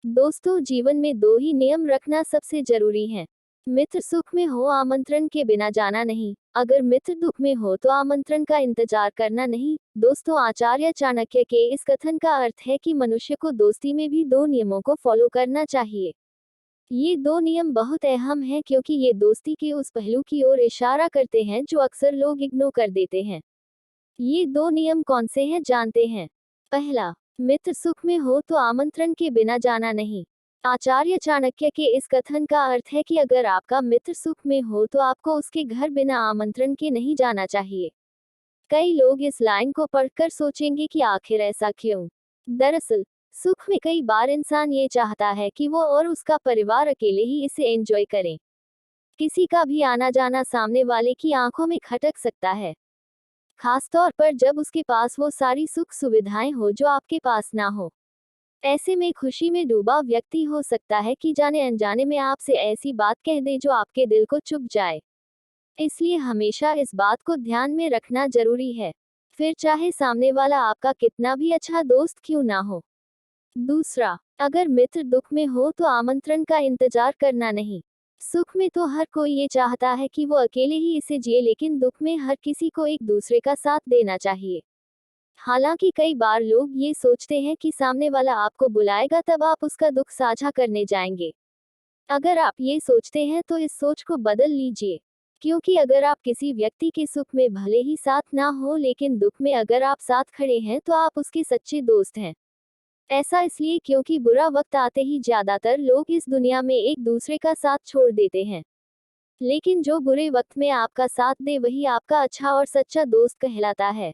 दोस्तों, जीवन में दो ही नियम रखना सबसे जरूरी है। मित्र सुख में हो, आमंत्रण के बिना जाना नहीं। अगर मित्र दुख में हो तो आमंत्रण का इंतजार करना नहीं। दोस्तों, आचार्य चाणक्य के इस कथन का अर्थ है कि मनुष्य को दोस्ती में भी दो नियमों को फॉलो करना चाहिए। ये दो नियम बहुत अहम हैं क्योंकि ये दोस्ती के उस पहलू की ओर इशारा करते हैं जो अक्सर लोग इग्नोर कर देते हैं। ये दो नियम कौन से हैं, जानते हैं। पहला, मित्र सुख में हो तो आमंत्रण के बिना जाना नहीं। आचार्य चाणक्य के इस कथन का अर्थ है कि अगर आपका मित्र सुख में हो तो आपको उसके घर बिना आमंत्रण के नहीं जाना चाहिए। कई लोग इस लाइन को पढ़कर सोचेंगे कि आखिर ऐसा क्यों। दरअसल, सुख में कई बार इंसान ये चाहता है कि वो और उसका परिवार अकेले ही इसे एंजॉय करें। किसी का भी आना जाना सामने वाले की आंखों में खटक सकता है, खासतौर पर जब उसके पास वो सारी सुख सुविधाएं हो जो आपके पास ना हो। ऐसे में खुशी में डूबा व्यक्ति हो सकता है कि जाने अनजाने में आपसे ऐसी बात कह दे जो आपके दिल को चुभ जाए। इसलिए हमेशा इस बात को ध्यान में रखना जरूरी है, फिर चाहे सामने वाला आपका कितना भी अच्छा दोस्त क्यों ना हो। दूसरा, अगर मित्र दुख में हो तो आमंत्रण का इंतजार करना नहीं। सुख में तो हर कोई ये चाहता है कि वो अकेले ही इसे जिए, लेकिन दुख में हर किसी को एक दूसरे का साथ देना चाहिए। हालांकि कई बार लोग ये सोचते हैं कि सामने वाला आपको बुलाएगा तब आप उसका दुख साझा करने जाएंगे। अगर आप ये सोचते हैं तो इस सोच को बदल लीजिए, क्योंकि अगर आप किसी व्यक्ति के सुख में भले ही साथ ना हो लेकिन दुख में अगर आप साथ खड़े हैं तो आप उसके सच्चे दोस्त हैं। ऐसा इसलिए क्योंकि बुरा वक्त आते ही ज्यादातर लोग इस दुनिया में एक दूसरे का साथ छोड़ देते हैं, लेकिन जो बुरे वक्त में आपका साथ दे वही आपका अच्छा और सच्चा दोस्त कहलाता है।